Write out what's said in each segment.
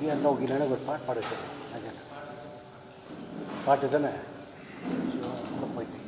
Idea இருந்தால் okay, இல்லைன்னா ஒரு பாட்டு பாட சார். பாட்டு தானே போயிட்டு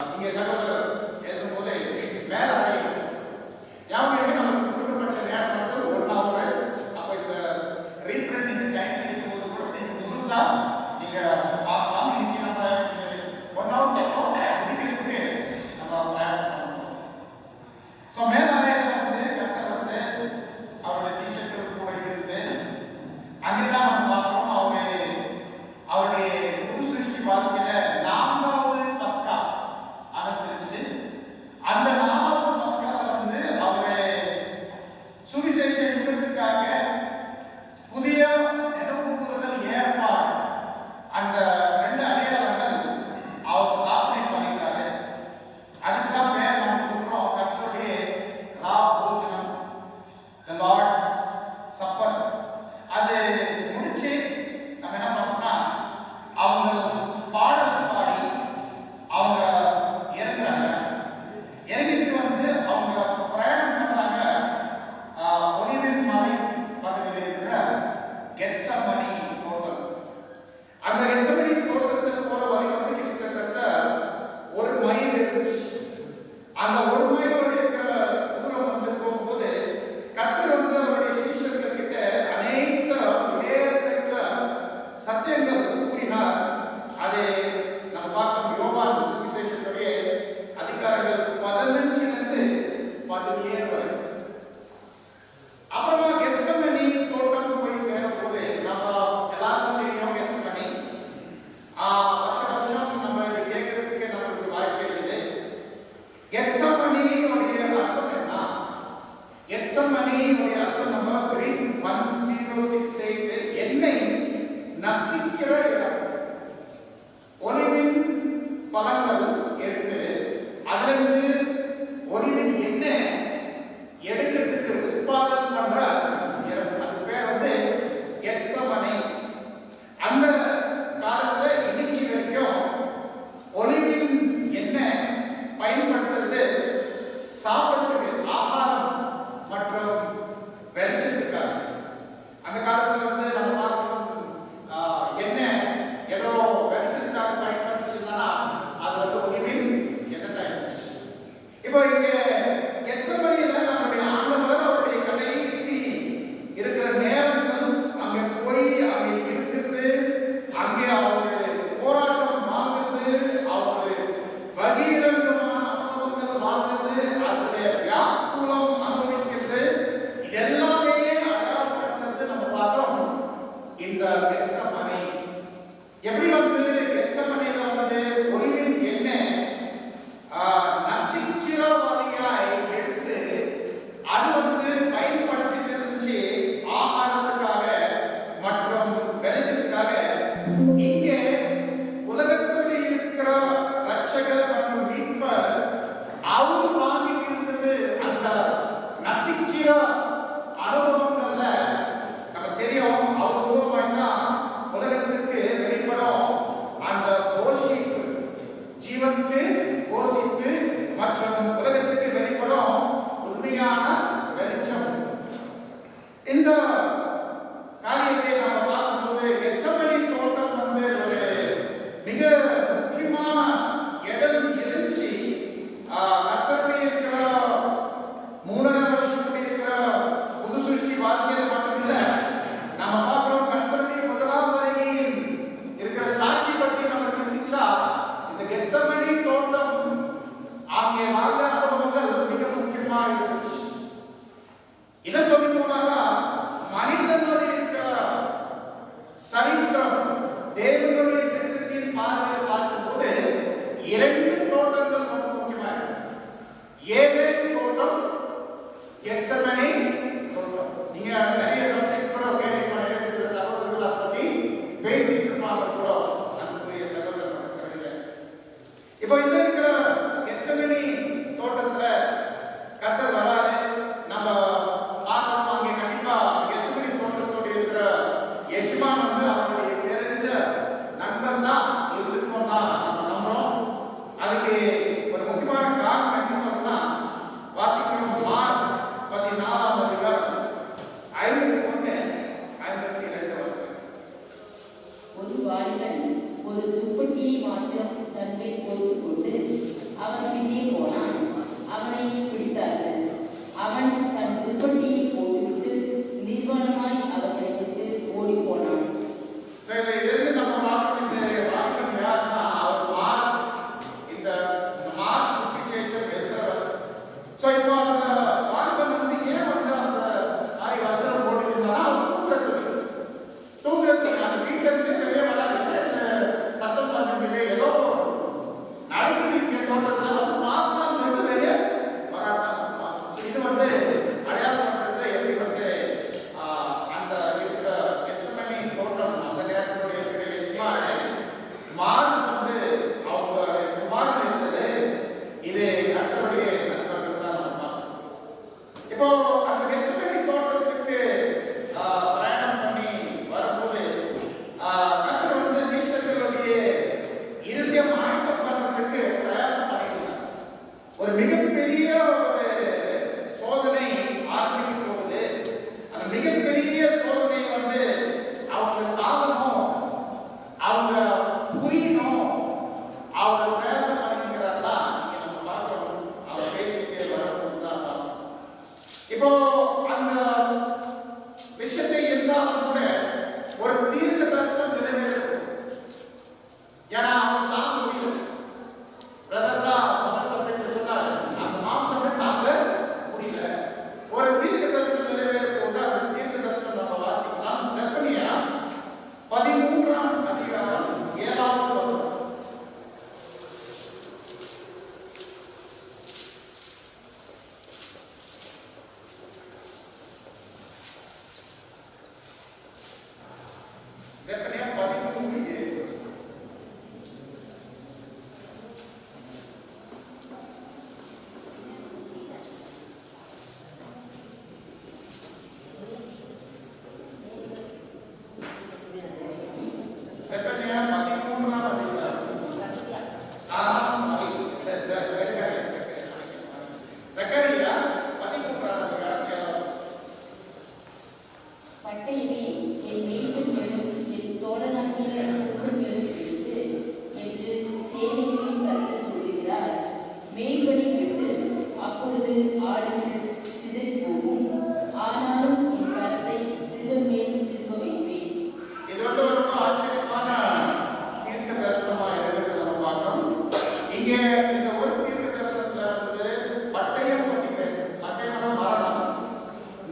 இங்கே சகோதரர் எழுதும்போது மேலாடை யாவுமே நமக்கு கொடுக்கப்பட்ட நேரம் வந்து 1 hour. அப்போ இந்த ரீப்ரிண்டிங் டைம் கிடைக்கும்போது கூட நீங்கள் முழுசா நீங்கள் பார்க்கலாம். இன்னைக்கு நம்ம 1 hour முடிக்கிறதுக்கு நம்ம பிரயாசம் பண்ணணும். ஸோ மேலாடையில் வந்து கர்த்தர் வந்து அவருடைய சிஷ்யர்கள் கூட இருந்து அங்கேதான் நம்ம பார்க்குறோம். அவருடைய புது சிருஷ்டி வாழ்க்கையில 4வது பஸ்கா அனுசரிச்சு அந்த 4வது பஸ்கால வந்து அவரை சுவிசேஷ யுகத்துக்காக புதிய நினைவு கூறுதல் ஏற்பாடு அந்த மிக முக்கியமான இடம் இருந்துச்சு. கர்த்தருடைய இருக்கிற 3.5 வருஷம் இருக்கிற புது சிருஷ்டி வாழ்க்கையில மட்டும் இல்ல, நம்ம பார்க்கிறோம் கர்த்தருடைய முதலாம் வருகையில் இருக்கிற சாட்சி பற்றி நம்ம சிந்திச்சா இந்த கெத்செமனே தோட்டம் அங்கே வாழ்ந்த அனுபவங்கள் மிக முக்கியமா இருந்துச்சு. என்ன சொல்லி போனாக்கா, மனிதனுடைய இருக்கிற சரித்திரம் தேவனுடைய திட்டத்தின் பார்வையில் பார்க்கும்போது 2 தோட்டங்கள் ரொம்ப முக்கியமாக, ஏதேன் தோட்டம், கெத்செமனே தோட்டம். நீங்க நிறைய சப்ஜெக்ட்ஸ் கூட கேட்டிருப்பாங்க, சில சகோதரர்கள் அதை பத்தி பேசிட்டு இருப்பாங்க கூட, அன்புக்குரிய சகோதரர்கள். இப்போ இந்த இருக்கிற கெத்செமனே தோட்டத்துல கர்த்தர் வராரு. நம்ம பார்க்கணும், அங்கே கண்டிப்பா கெத்செமனே தோட்டத்தோடு இருக்கிற எஜமான் வந்து அவருடைய தெரிஞ்ச நண்பர் தான் இருந்திருக்கோம் தான் நம்ம நம்புறோம். அதுக்கு ஒரு முக்கியமான காரணம் என்ன சொன்னா, வாசிக்கிறோம் மார்க் 14ஆம் அதிகாரம் 51-52 ஒரு வாலிபன் ஒரு துப்பட்டியை மாத்திரம் தன்மேல் போட்டுக் கொண்டு அவன் பின்னே போனான். அவனை பிடித்தார்கள். அவன் தன் துப்பட்டியை போட்டுவிட்டு நிர்வாணமாய் அவர்களுக்கு ஓடி போனான். சரி, இதிலிருந்து நம்ம பார்க்கணும், இந்த வாலிபன் யாருன்னா அவர் மார்க், இந்த மார்க் சுவிசேஷம் எழுதுறவர். ஸோ இப்போ அந்த வாலிபன் வந்து ஏன் வந்து அந்த மாதிரி வஸ்திரம் போட்டுருந்தானா, அவர் தூங்குறதுக்கு அந்த வீட்டில இருந்து வெளியே வராங்க. இந்த சத்தம் வந்துட்டு ஏதோ நடக்குது இங்கே தோட்டத்தில் வந்து பார்க்கலாம்னு சொல்லிட்டு வெளியே வராங்க. இது வந்து அடையாளம் பண்றது எப்படி வந்து அந்த இருக்கிற கெத்செமனே தோட்டம் அந்த நேரத்தில் இருக்கிற எஜமான் மார்க் வந்து அவங்க குமாரன் இருந்தது. இது கர்த்தருடைய நண்பர்கள் தான் நம்ம பார்க்கணும். இப்போ அந்த கெத்செமனே தோட்டத்துக்கு பிரயாணம் பண்ணி வரும்போது கர்த்தர் வந்து சீஷர்களுடைய இருதயம் ஆயத்தம் பண்றதுக்கு பிரயாசம் பண்ணியிருந்தார். ஒரு மிகப்பெரிய ஒரு சோதனை ஆரம்பிக்க போகுது. அந்த மிகப்பெரிய சோதனை வந்து அவங்க தாங்கணும், அவங்க புரியணும், அவங்க பிரயாசம் பண்ணிக்கிறாங்க. இங்க நம்ம பார்க்கணும், அவங்க பேசிட்டு வரணும் தான் பார்க்கணும். இப்போ அந்த விஷயத்தை இருந்தாலும் கூட ஒரு தீர்க்க தரிசனம் நிறைவேறும். ஏன்னா அவன் தாங்க முடியல. பிரதர் தான் முதல் சப்ஜெக்ட் சொன்னார், அந்த மாம்சமே தாங்க முடியல. ஒரு தீர்க்க தரிசனம் நிறைவேறும் போது அந்த தீர்க்க தரிசனம் நம்ம வாசிக்கலாம். செப்பனியா 13ஆம் அதிகாரம் 7ஆவது வசனம். செப்பனியா 13:7. செப்பனியா 13ஆம் அதிகாரம். சக்கரியா 13ஆம் அதிகாரம் 7. பட்டயமே என் மேய்ப்பன் மேலும் என் தோழனாகிய புருஷன் மேலும் எழுந்து என்று சேனைகளின் கர்த்தர் சொல்லுகிறார். மேய்ப்பனை விட்டு அப்பொழுது ஆடுகள் சிதறி போகும். ஆனாலும் என் கரத்தை சிறுவர் மேல் திரும்ப வைப்பேன். இது வந்து ரொம்ப ஆச்சரியமான தீர்க்க தரிசனமா இருக்கிறது நம்ம பார்க்கிறோம். இங்க இந்த ஒரு தீர்க்க தரிசனத்துல வந்து பட்டயம் பற்றி பேசுது. பட்டயம்னா மரணம்.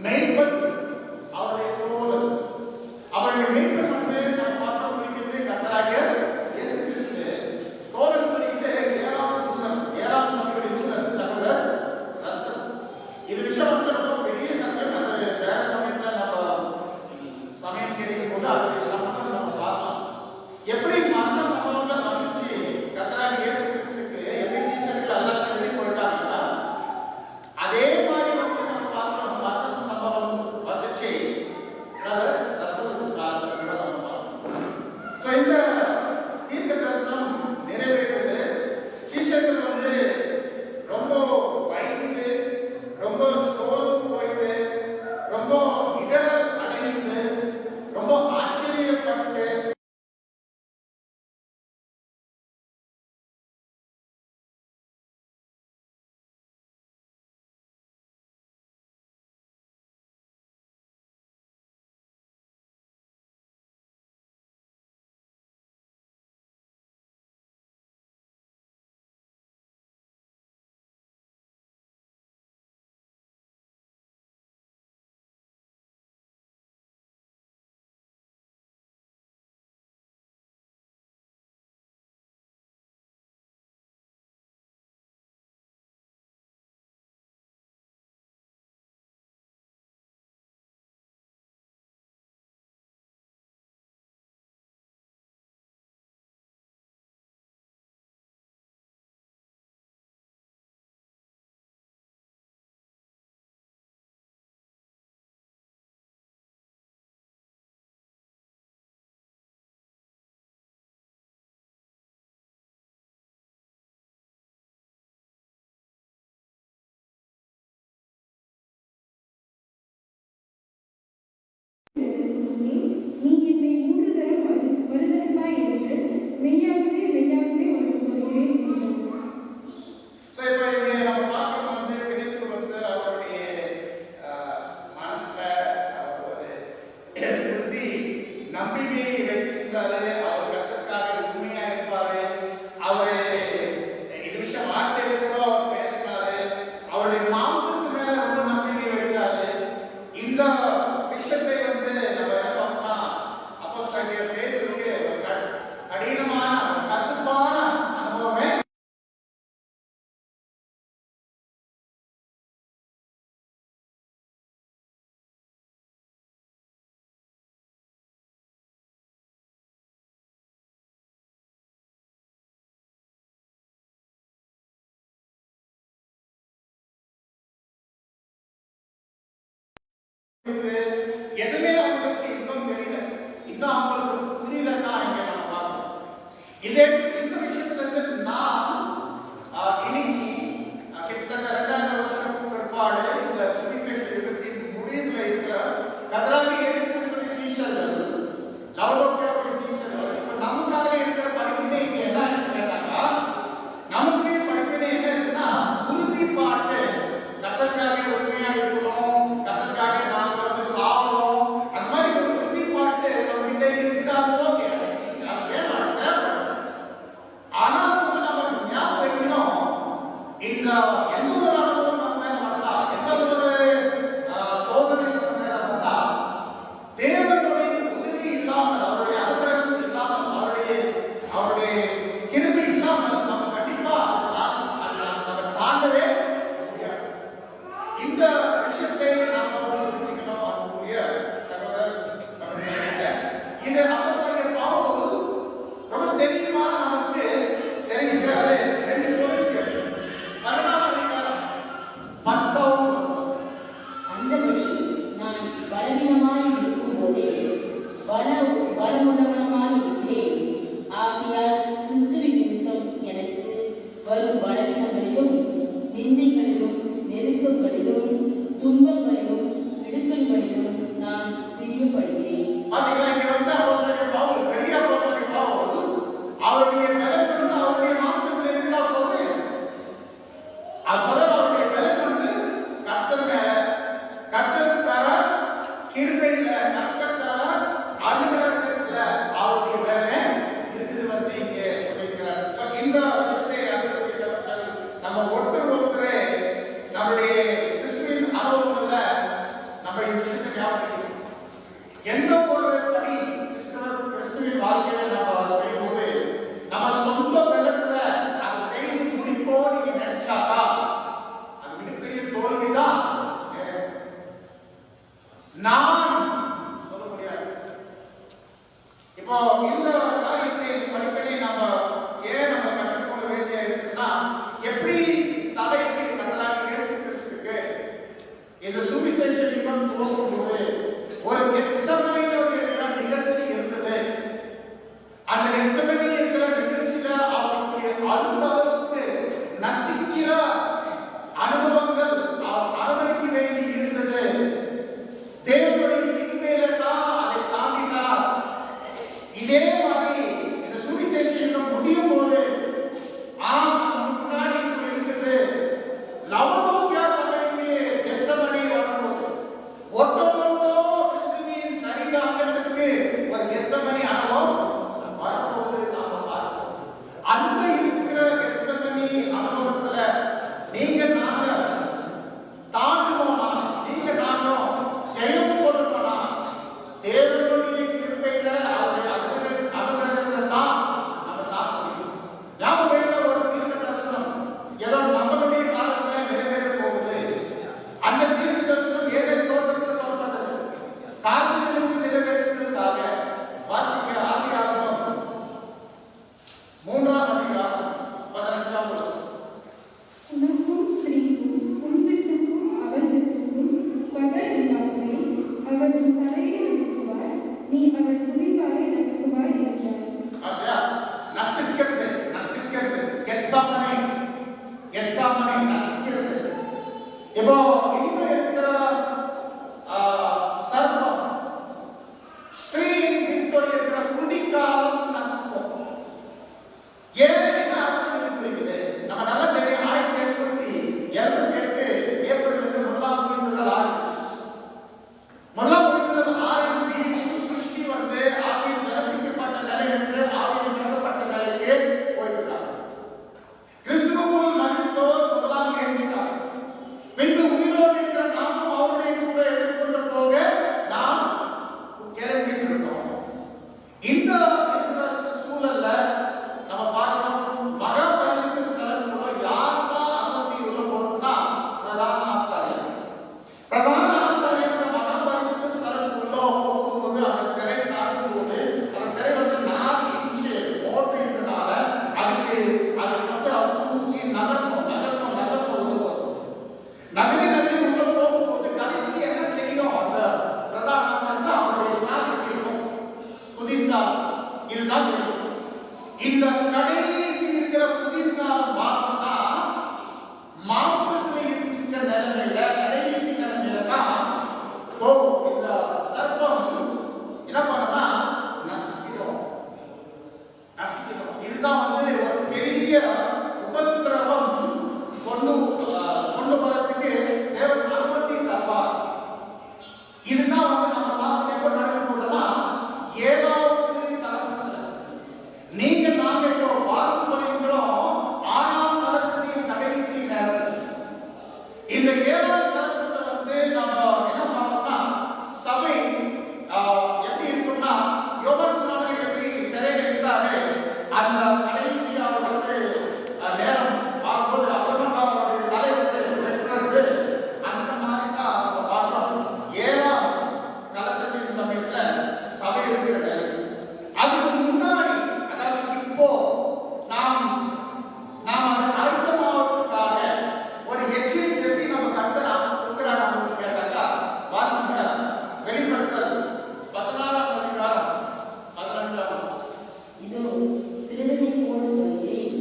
மெய்ப்பன் அவருடைய தோழர். அவங்க மெய்ப்பன் வந்து நம்ம பார்க்க முடிக்கிறது கர்த்தராகிய இயேசு கிறிஸ்து. தோழர் குறித்து 7ஆம் தூதன், 7ஆம் சபையுடைய தூதன் சகோதரர் ரசல். இது விஷயம் வந்து ரொம்ப பெரிய சப்ஜெக்ட். அது வேற சமயத்துல நம்ம சமயம் கிடைக்கும் போது அதனுடைய சம்பந்தம் நம்ம பார்க்கலாம். எப்படி மரண சம்பவங்கள் வந்துச்சு கர்த்தராகிய இயேசு கிறிஸ்துக்கு, எப்படி எதுவுமே அவங்களுக்கு இன்னும் தெரியல, இன்னும் அவங்களுக்கு புரியல தான் இங்க நம்ம பார்க்கணும். இதே இந்த விஷயத்துல இருந்து நான் இன்னைக்கு கிட்டத்தட்ட 2000 வருஷம் பிற்பாடு இந்த சுவிசேஷ யுகத்தின் முடிவில் இருக்கிற கர்த்தராகிய இயேசு கிறிஸ்துவின் சீஷர்கள், லவோதிக்கேய சீஷர்கள், இப்ப நமக்காக இருக்கிற படிப்பினை இங்க என்ன கேட்டாங்க, நமக்கு படிப்பினை என்ன இருக்குன்னா உறுதிப்பாட்டு. கர்த்தருக்காக உண்மையா இருக்கணும், கர்த்தருக்காக நாம வந்து சாப்பிடணும், அந்த மாதிரி ஒரு உறுதிப்பாட்டு நம்ம கிட்ட இருக்குதான். ஓகே, ஆனால் நம்ம ஞாபகம் வைக்கணும், இந்த எந்த ஒரு அனுபவம் நம்ம மேல வந்தா, எந்த ஒரு சோதனை நம்ம மேல வந்தா, தேவனுடைய உதவி இல்லாமல், அவருடைய அனுகிரகம் இல்லாமல், அவருடைய கிருபை இல்லாமல் நம்ம கண்டிப்பா நம்ம தாண்டவே முடியாது. இந்த விஷயத்தை நாம புரிஞ்சுக்கணும். அவருடைய சகோதரர் இது அப்போஸ்தலர் பவுல் ரொம்ப தெளிவா நமக்கு தெரிவிக்கிறாரு. 2 கொரிந்தியர் 14ஆம் அதிகாரம் 10ஆம் வசனம். அந்தபடி நான் பலவீனமாய் இருக்கும்போதே பலமுள்ளவனாய் இருக்கிறேன். ஆகையால் கிறிஸ்துவின் நிமித்தம் எனக்கு வரும் பலவீனங்களிலும் நிந்தைகளிலும் நெருக்கங்களிலும் துன்பங்களிலும் இடுக்கண்களிலும் நான் பிரியப்படுகிறேன். பாத்தீங்களா, இங்க வந்து அப்போஸ்தலர் பவுல், பெரிய அப்போஸ்தலர் பவுல், அவருடைய பலன் வந்து அவருடைய மாம்சத்துல இருந்தா சொல்றேன். அது சொல்ற அவருடைய பலன் வந்து கர்த்தர் மேல, கர்த்தர் தர கிருபையில, கர்த்தர் தர அனுகிரகத்துல அவருடைய பலன் இருக்குது வந்து இங்க சொல்லியிருக்கிறார். இந்த விஷயத்தை நம்ம ஒருத்தர் நம்முடைய கிறிஸ்துவின் அனுபவங்கள்ல நம்ம இந்த விஷயத்தை ஞாபகம், எந்த ஒரு படி கிறிஸ்துவின் வாழ்க்கையில நம்ம செய்யும்போது நம்ம சொந்த பலத்துல அதை செய்து முடிப்போம் நீங்க நினைச்சாக்கா அது மிகப்பெரிய தோல்விதான். நான் சொல்ல முடியாது. இப்போ இந்த காரியத்தை படிப்பதை நம்ம ஏன் நம்ம கற்றுக்கொள்ள வேண்டிய இருக்குன்னா, எப்படி தலைக்கு கர்த்தராகிய இயேசு கிறிஸ்துவுக்கு இந்த சுவிசேஷ யுகம் துவங்கும்போது ஒரு கெத்செமனேயில் இருக்கிற நிகழ்ச்சி இருந்தது. அந்த கெத்செமனேயில் இருக்கிற நிகழ்ச்சியில அவருடைய அந்த அளவுக்கு நசிக்கிற அனுபவங்கள் அனுபவிக்க வேண்டி இருந்தது. தேவனுடைய கிருபையில தான் அதை தாண்டினார். இதே மாதிரி இந்த சுவிசேஷ யுகம் முடியும் போது நமக்கு முன்னாடி இருக்குது லவோதிக்கேய சபைக்கு கெத்செமனே வரும்போது ஒட்டுமொத்த கிறிஸ்துவின் சரீராங்கத்துக்கு ஒரு கெத்செமனே அனுபவம் வரும்போது நாம பார்க்கிறோம். அந்த இருக்கிற கெத்செமனே அனுபவத்துல நீங்க நாங்க தாண்டணும்னா, நீங்க நானும் ஜெயம் கொள்ளணும்னா தேவனுடைய கிருபையில அவருடைய அனுகிரகத்தை தான் நம்ம தாங்க முடியும். ஞாபகம் ஒரு தீர்க்க தரிசனம் ஏதோ நம்மளுடைய காலத்துல நிறைவேற போகுது. அந்த தீர்க்க தரிசனம் ஏதேன் தோட்டத்தில் சொல்லப்பட்டது. காலத்திலிருந்து நிறைவேற்றுவதற்காக வாசிக்க ஆதியாகமம் 3ஆம் அதிகாரம் 15ஆம் வசனம். உனக்கும் ஸ்திரீக்கும் குழந்தைக்கும் அவர்களுக்கும் பகல் இல்லாமலே அவர்கள் தலையை நசுக்குவார், நீ அவர் துணிவாரை நசுக்குவாய் என்றார். நசிக்கிறது கெத்செமனே நசிக்கிறது. இப்போ இங்க இருக்கிற சர்ப்பம் ஸ்திரீயின் பின்தொடர் இருக்கிற குதிக்காலம் நசுக்கும். ஏன் என்ன அர்த்தம் இருக்குது? நம்ம நல்லா தெரியும். 1878 ஏப்ரல் 1ஆம் தேதி ஆரம்பிச்சு. 1ஆம் தேதி ஆரம்பி சிருஷ்டி வந்து ஆவியின் ஜனத்திக்கப்பட்ட நிலையிலிருந்து ஆவியின் நிரப்பப்பட்ட நிலைக்கு போயிருக்காங்க. கிறிஸ்துவுக்குள் மரித்தோர் முதலாம் ஏற்றினார். பின்பு உயிரோடு இருக்கிற நாமும் அவருடைய கூட எதிர்கொண்டு போக நாம் கிளம்பிட்டு இருக்கோம். இந்த சூழல்ல நம்ம பார்க்கணும், மகா பரிசுத்த ஸ்தலத்துக்குள்ள யார் தான் அனுமதி உள்ள போகுதுன்னா பிரதான ஆசாரியர். பிரதான ஆசாரியர் மகா பரிசுத்த ஸ்தலத்துக்குள்ள போகும்போது அந்த திரை தாண்டும் போது அந்த திரை வந்து 4 இன்ச்சு ஓட்டு இருந்தனால அதுக்கு வந்து அவர் தூக்கி நகர்த்தணும் உள்ள போகும். நகரி உள்ள போகும்போது கடைசி என்ன தெரியும்? அந்த இந்த கடைசி இருக்கிற புதிர்கால பாகம் தான் மாம்சத்துல இருக்கிற நிலைமையில கடைசி நிலைமையில தான் இந்த சர்ப்பம் என்ன பண்ணா நசிக்கிறோம். இதுதான் ஒரு பெரிய உபத்திரவம் கொண்டு வரதுக்கு தேவன் அனுமதி தருவார். இதுதான் நம்ம பார்க்க எப்ப நடக்கும் போதெல்லாம் 7வது கலசத்துல நீங்க நாங்க இப்போ வாழ்ந்து கொண்டிருக்கிறோம் 6ஆம் கலசத்தின் கடைசி நேரத்தில். இந்த 7வது கலசத்தை நம்ம என்ன பண்ணோம்னா சபை எப்படி இருக்கும்னா யோவான் ஸ்நானகர் எப்படி சிறையில் இருந்தாரு அந்த கடைசியாக நேரம் பார்க்கும்போது அப்புறமா அவருடைய தலை வச்சு வெட்டுறது அந்த மாதிரி தான் நம்ம பார்க்கிறோம். 7ஆம் கலசத்தின் சமயத்துல சபை இருக்கிற நேரம். அதுக்கு முன்னாடி அதாவது இப்போ நாம் அதை அழுத்தமாவதற்காக ஒரு எச்சரிக்கை எப்படி நம்ம கர்த்தர் கொடுக்கிறார் அப்படின்னு கேட்டாக்கா வாசிங்க வெளிப்படுத்தல் 14ஆம் அதிகாரம் 15ஆம் வசனம். இதோ திருடனை போல் வருகிறேன்.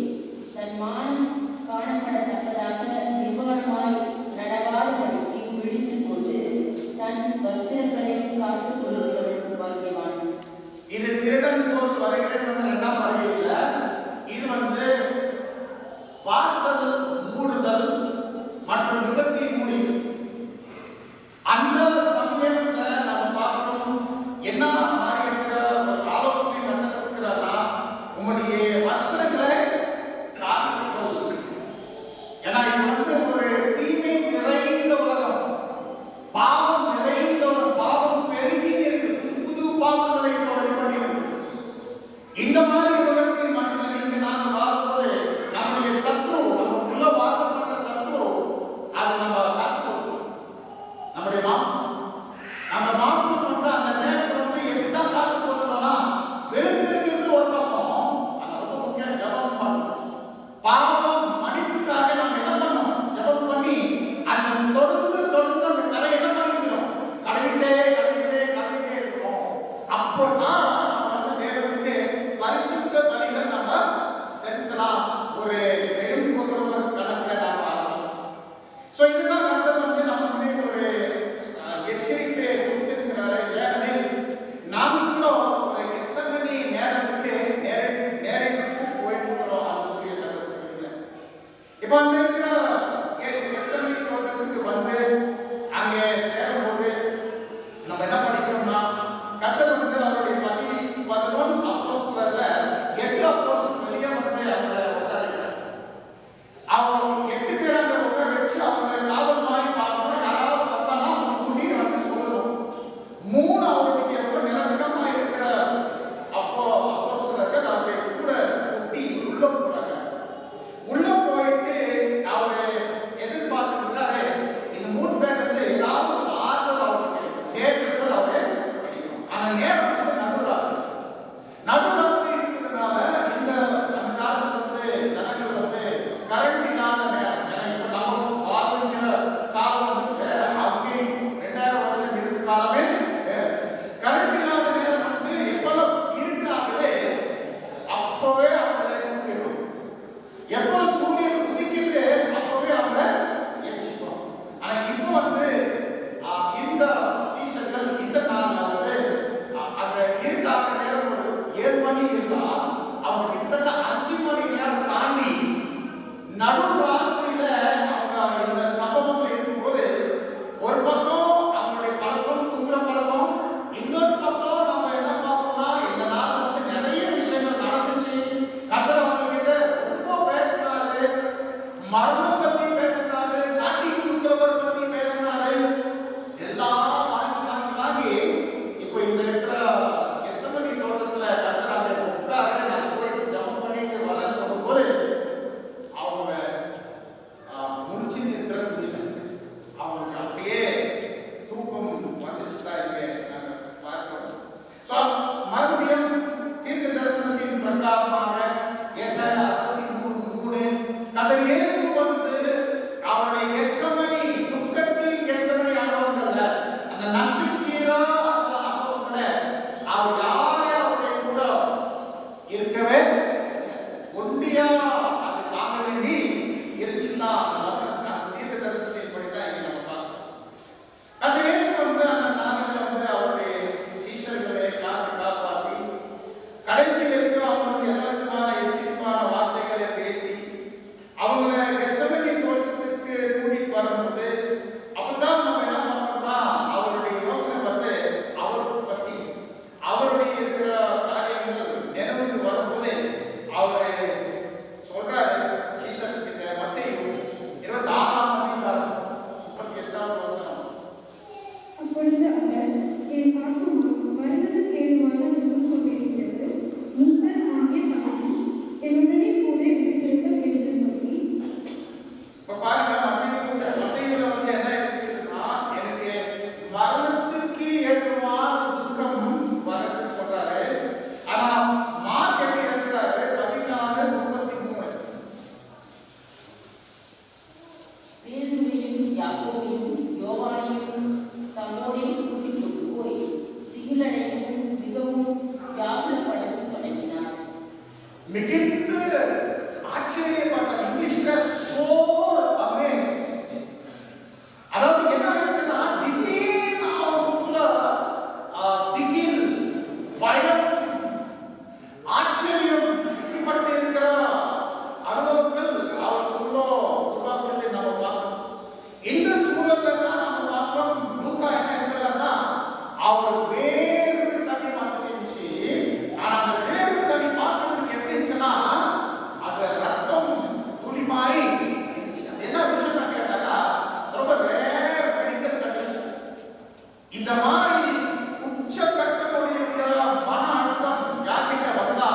தன் மானம் காணப்படத்தக்கதாக நிர்வாணமாய் நடவாதபடிக்கு விழித்துக் கொண்டு தன் வஸ்திரங்களை காத்துக் கொள்கிறவனுக்கு பாக்கியவான். இது திருடன் போல் வருகிறேன் 2ஆம் வருகை இல்ல. இது வாசல் மூடுதல் மற்றும் யுகத்தின் முடிவு. அந்த சமயத்துல நம்ம பார்க்கணும் என்ன மாதிரி இருக்கிற ஒரு ஆலோசனை கற்றுக்கிறாரா உங்களுடைய வஸ்திரங்களை காத்துக்கொள். ஏன்னா இது ஒரு தீமை நிறைந்த உலகம், பாவம் நிறைந்த ஒரு பாவம் பெருகி புது பாவங்களை பண்ணினது. இந்த மாதிரி உலகத்தில் மற்ற நீங்க நாங்கள் வாழும்போது நம்முடைய சத்ரு நம்ம உள்ள வாசம் பண்ண சத்ரு அதை நம்ம காத்துக்கொள்வோம். நம்முடைய மாம்சம் அந்த மாம்சம் அந்த நேரத்தில் எப்படிதான் காத்துக்கொள்ளணும்னா வெளுத்திருக்கிறது ஒரு பக்கம். ஆனால் ரொம்ப முக்கியம் ஜபம் பண்ணணும். பாவம் மன்னிப்புக்காக நம்ம என்ன பண்ணணும்? ஜபம் பண்ணி அந்த தொடர்ந்து அந்த கரை என்ன பண்ணிக்கிறோம்? கழுவிட்டே இருக்கணும். அப்போதான் தேவனுக்கு பரிசுத்த பலிகள் நம்ம செலுத்தலாம். ஒரு ஜெயம் கொள்றவர் கணக்கில் நாம் ஆகலாம். ஸோ இதுதான் கர்த்தர் நமக்கு ஒரு எச்சரிக்கை கொடுத்திருக்கிறாரு. ஏனெனில் நாம் கூட ஒரு எக்ஸாமினி நேரத்துக்கு நேரத்துக்கு போயிருக்கிறோம் அப்படின்னு சொல்லி இப்போ அங்கே இருக்கிற எக்ஸாமினி தோட்டத்துக்கு வந்து அங்கே சேரும்போது நம்ம என்ன படிக்கிறோம்னா கர்த்தர் அவருடைய 11 அப்போஸ்தலர்ல 8 அப்போஸ்தலர் வெளியே அவங்களை உட்கார்கிறார். அவர் 8 பேர் அங்கே உட்கார வச்சு அவங்களை காவல் மாதிரி பார்க்கணும். யாராவது வந்தானா அவங்க சொல்லணும். 3 அவருடைய ரொம்ப நிலக்கமா இருக்கிற அப்போஸ்தலர்கள் அவருடைய கூட குட்டி உள்ள போறாங்க. உள்ள போயிட்டு அவரு எதிர்பார்த்துக்கிறாரு இந்த 3 பேருக்கு ஏதாவது ஒரு ஆறுதல் அவருக்கு தேடுதல் அவரு கிடைக்கும். ஆனா நேரம் நடுராத்திரி இருக்கிறதுனால இந்த அந்த காலத்துல ஜனங்கள் கரண்ட் இல்லாத நேரம். ஏன்னா இப்ப நம்ம வாழ்கிற காலம் வேற, அப்படி 2000 வருஷம் இருந்த காலமே கரண்ட் இல்லாத நேரம் எப்பெல்லாம் இருட்டாகுது அப்பவே அவங்களை தூக்கிடும். எப்போ சூரியன் உதிக்குது அப்பவே அவங்க எச்சிப்போம். ஆனா இப்போ இந்த சீசன்கள் இந்த நாள் அந்த இருட்டாக நேரம் ஒரு 7 மணி இருந்தா அவங்க கிட்டத்தட்ட 5 மணி நேரம் தாண்டி நடுராத்திரியில அவங்க இந்த சம்பவங்கள் இருக்கும்போது ஒரு பக்கம் அவங்களுடைய பழக்கம் தூங்குற பழக்கம், இன்னொரு பக்கம் நம்ம என்ன பார்க்கணும்னா இந்த நாள் நிறைய விஷயங்கள் நடந்துச்சு. கர்த்தர் அவங்க கிட்ட ரொம்ப பேசினாரு, மரணம் பத்தி பேசினாரு, காட்டி கொடுக்கிறவர் பத்தி பேசினாரு. எல்லாம் வாங்கி இப்போ இந்த இருக்கிற எக்ஸமனி தோட்டத்துல கர்த்தர் உட்கார நான் போயிட்டு ஜம்ப் பண்ணிட்டு வரேன்னு சொல்லும்போது அவங்க முடிச்சு இருக்கிற முடியல. அவங்களுக்கு அப்படியே தூக்கம் வந்துச்சுதான் நாங்கள் பார்க்கிறோம். ஸோ மறுபடியும் தீர்க்க தரிசனத்தின் பிரகாரமாக எஸ்ஐயா 63:3 கர்த்தர் இயேசு அவருடைய எக்ஸமனி துக்கத்தின் எக்ஸமனி ஆனவர்கள் அந்த நசுக்கிற அந்த அனுபவங்களை அவர் யாரே அவருடைய கூட இருக்கவே ஒண்டியா அது தாங்க வேண்டி இருந்துச்சுன்னா அந்த வசனம் அந்த தீர்க்க தரிசனத்தை படித்தான் இங்க நம்ம பார்க்கிறோம். அது இயேசு வந்து அந்த நாளில் வந்து அவருடைய சீஷர்களை காப்பாற்றி கடைசி வரைக்கும் அவங்களுக்கு எல்லா விதமான எச்சரிப்பான வார்த்தைகளை பேசி அவங்கள கெத்செமனே தோட்டத்துக்கு கூட்டிட்டு வரும்போது அப்பதான் நம்ம என்ன பண்றோம்னா அவருடைய யோசனை வந்து அவரை பத்தி அவருடைய இருக்கிற காரியங்கள் நினைவுக்கு வரும்போது அவரு சொல்றாரு சீஷர்கிட்ட மத்தேயு 26 38 வசனம். அப்பொழுது அவர் என் ஆத்துமா வருவது கேடுமான நின்று கொண்டிருக்கிறது. நீங்கள் ஆகிய பகுதி என்னுடனே கூட இருக்கிறீர்கள் என்று சொல்லி இப்ப பாருங்க மத்தேயுல வந்து என்ன இருக்குன்னா எனக்கு மரணத்துக்கு ஏதுவான துக்கம் வரது சொல்றாரு. ஆனா மார்க் எப்படி இருக்கிறாரு 14:33 பேதுருவையும் யாக்கோபையும் யோவானையும் தம்மோடே கூட்டிக் கொண்டு போய் திகிலடையவும் மிகவும் வியாகுலப்படவும் தொடங்கினார். மிகுந்த ஆச்சரியப்பட்ட இங்கிலீஷ்ல so amazed. அதாவது என்ன ஆச்சுன்னா திடீர்னு அவருக்குள்ள திகில், பயம், ஆச்சரியம் இப்படிப்பட்ட இருக்கிற அனுபவங்கள் அவருக்குள்ள உருவாக்குவதை நம்ம பார்க்கிறோம். இந்த சூழல்ல தான் நம்ம பார்க்கிறோம். லூக்கா என்ன இருக்கிறாருன்னா அவர் வேறு தண்ணி மாற்றிருந்துச்சு. ஆனா அந்த வேறு தண்ணி பார்க்கறதுக்கு எப்படி இருந்துச்சுன்னா அது ரத்தம் துளி மாதிரி இருந்துச்சு. அது என்ன விஷயம் கேட்டாக்கா ரொம்ப ரேர் மெடிக்கல் கண்டிஷன். இந்த மாதிரி உச்சக்கட்டத்தோடு இருக்கிற மன அழுத்தம் யார்கிட்ட வந்தா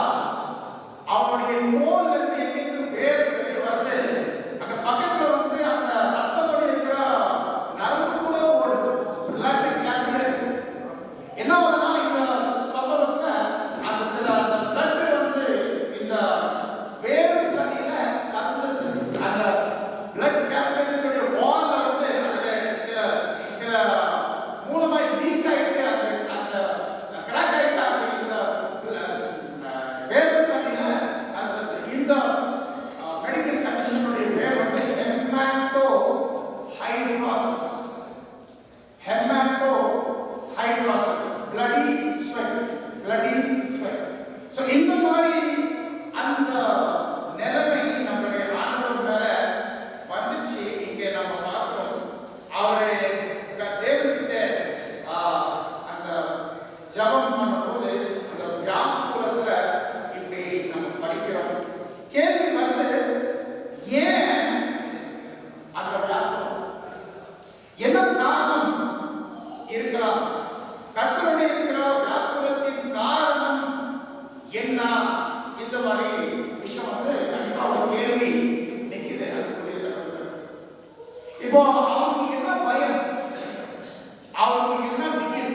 அவனுடைய தோல்ல இருந்து எங்கிருந்து வேறு வெளியே வருது. அங்க பக்கத்துல வந்து அந்த ரத்தத்தோடு இருக்கிற நரம்பு கூட ஓடுது. பிளட் கேபிலரி என்ன ஆகுதுன்னா இந்த சம்பவத்துல அந்த சில அந்த பிளட் வந்து இந்த வேறு தண்ணியில கலந்து அந்த பிளட் கேபிலரிஸோட வால்ல வந்து அதுல சில சில மூலமாய் லீக் ஆயிட்டு அந்த கிராக் ஆயிட்டு அந்த இந்த வேறு தண்ணியில கலந்து இந்த மெடிக்கல் கண்டிஷனுடைய பேர் வந்து ஹெமாட்டோஹைட்ரோசிஸ். ஹெமாட்டோஹைட்ரோசிஸ் bloody sweat. So இந்த மாதிரி அந்த நிலைமை நம்முடைய ஆண்டவர் மேல வந்துச்சு. இங்க நம்ம பார்க்கிறோம் அவரை தேவன்கிட்ட அந்த ஜபம் பண்ணும்போது அந்த வியாக்குலத்துல இப்படி நம்ம படிக்கிறோம். கேள்வி வந்து ஏன் அந்த வியாக்குலம், என்ன காரணம் இருக்கலாம்? கர்த்தருடைய இருக்கிற வியாக்குலத்தின் காரணம் என்ன? இந்த மாதிரி விஷயம் வந்து கண்டிப்பா ஒரு கேள்வி நிக்குது. இப்போ அவனுக்கு என்ன பயம், அவனுக்கு என்ன திகில்?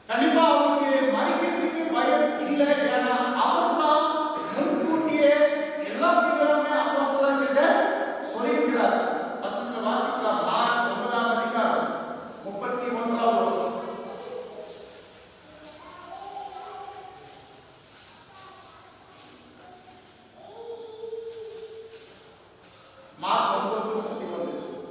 கண்டிப்பா அவனுக்கு மறிக்கிறதுக்கு பயம் இல்லை. ஏன்னா அவர் தான் முன்கூட்டியே எல்லா விவரமே அப்போஸ்தலர்கிட்ட சொல்லியிருக்கிறார். வசனத்தை வாசிக்கலாம். மார்க் 9:31 மார்க் 9:31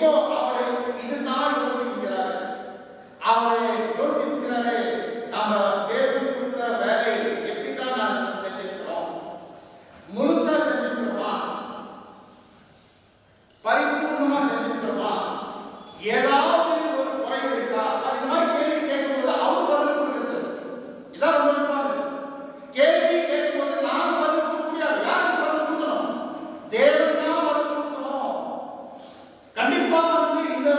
இப்போ அவரை இதுதான் யோசிக்கிறாரு. அவரை யோசிக்கிறாரு, நம்ம தேவன் கொடுத்த வேலை எப்படிதான் நான் செஞ்சிருக்கிறோம், முழுசா செஞ்சிருக்கிறோமா, பரிபூர்ணமா செஞ்சிருக்கிறோமா, ஏதாவது ஒரு குறை இருக்கா, அது மாதிரி கேள்வி கேட்கும்போது அவர் பதில் கொடுக்கிறது. இதான் ரொம்ப முக்கியம். கேள்வி கேட்கும்போது நாம பதில் கொடுக்க முடியாது. யாருக்கு பதில் கொடுக்கணும்? தேவன் தான் பதில் கொடுக்கணும். கண்டிப்பா இந்த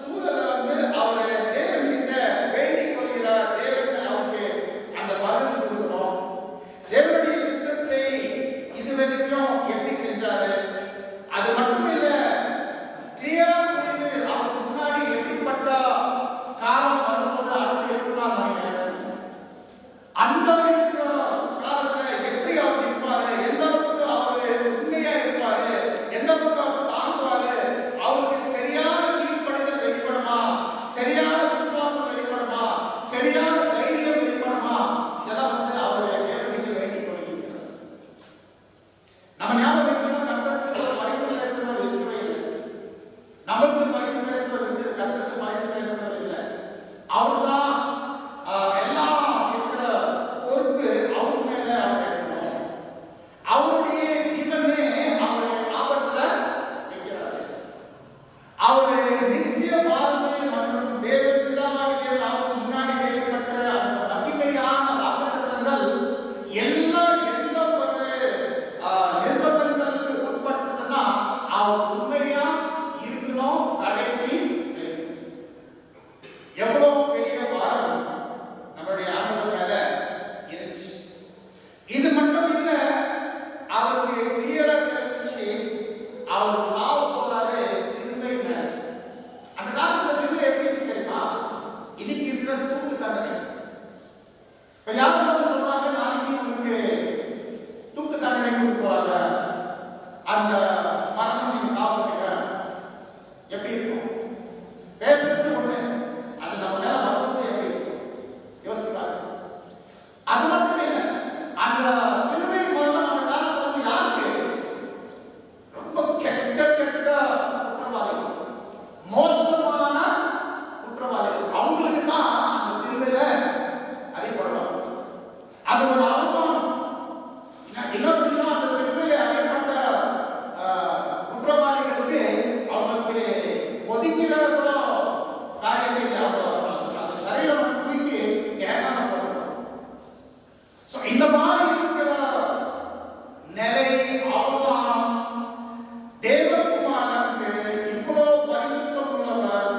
சூழலை அவரை தேவன் கிட்ட வேண்டிக் கொள்கிறார். தேவன் அவருக்கு அந்த பதில் கொடுக்கணும். தேவனுடைய சித்தத்தை இது வரைக்கும் எப்படி செஞ்சாரு, அது மட்டும் இல்ல, கிளியரா புரியுது. அவருக்கு முன்னாடி எப்படிப்பட்ட காலம் வரும்போது அடுத்து எப்படிலாம் அந்த இருக்கிற காலத்துல எப்படி அவர் இருப்பாரு, எந்த அளவுக்கு அவரு உண்மையா இருப்பாரு, எந்த அளவுக்கு அவர் தாங்குவாரு, அவருக்கு சரியான கீழ்ப்படிதல் வெளிப்படுமா, சரியான விசுவாசம் வெளிப்படுமா, சரியான தைரியம் வெளிப்படுமா, இதெல்லாம் அவரை கேள்விக்கு வேண்டிக் கொள்கிறார். நம்ம ஞாபகம் வைக்கணும், கர்த்தருக்கு ஒரு மறைத்து பேசுறவர் இருக்கவே இல்லை. நமக்கு மறைத்து பேசுறவர் இருக்குது, கர்த்தருக்கு மறைத்து பேசுறவர் இல்லை. அவர்தான் எல்லாம் இருக்கிற பொறுப்பு அவர் மேல அவர் எடுக்கணும். அவருடைய ஜீவனே அவரை ஆபத்துல வைக்கிறார். அவருடைய நித்திய வாழ்வு மற்றும் தேவன் பிதாவாகிய அவருக்கு முன்னாடி வைக்கப்பட்ட அந்த மகிமையான வாக்குத்தத்தங்கள் எல்லாம் எந்த ஒரு நிர்பந்தங்களுக்கு உட்பட்டதுன்னா அவர் உண்மையா இருக்கணும். கடைசி எவ்வளவு பெரிய பாரம் நம்மளுடைய ஆண்டவர் மேல இருந்துச்சு. இது மட்டும் இல்ல, அவருக்கு கிளியரா தெரிஞ்சிச்சு அவர் சாவ போறாரு சிலுவை மேல. அந்த காலத்துல சிலுவை எப்படி இருந்துச்சு தெரியுமா? இன்னைக்கு இருக்கிற தூக்கு தண்டனை. இப்ப யாரும் சொல்றாங்க, நாளைக்கு உங்களுக்கு தூக்கு தண்டனை கொடுக்க போறாங்க, அந்த மரணம் நீங்க சாப்பிடுங்க, எப்படி இருக்கும்? பேசுறது ஒண்ணு, அது நம்ம மேல வரும்போது எப்படி இருக்கும் யோசிப்பாங்க. அது மட்டும் இல்லை, அந்த சிலுவை மரணம் அந்த காலத்துல யாருக்கு? ரொம்ப கெட்ட குற்றவாளிகள், மோசமான குற்றவாளிகள், அவங்களுக்கு தான் அந்த சிலுவையில அடிபடுவாங்க. அது ஒரு அவமானம். இன்னொரு விஷயம், அந்த சிலுவையில அடிப்பட்ட குற்றவாளிகளுக்கு அவங்களுக்கு ஒதுக்கிற காரியத்தை அந்த சரீரம் தூக்கி ஏகாணம் பண்ணுறோம். இந்த மாதிரி இருக்கிற நிலை, அவமானம், தேவகுமாரனுக்கு இவ்வளவு பரிசுத்தம் உள்ளவர்,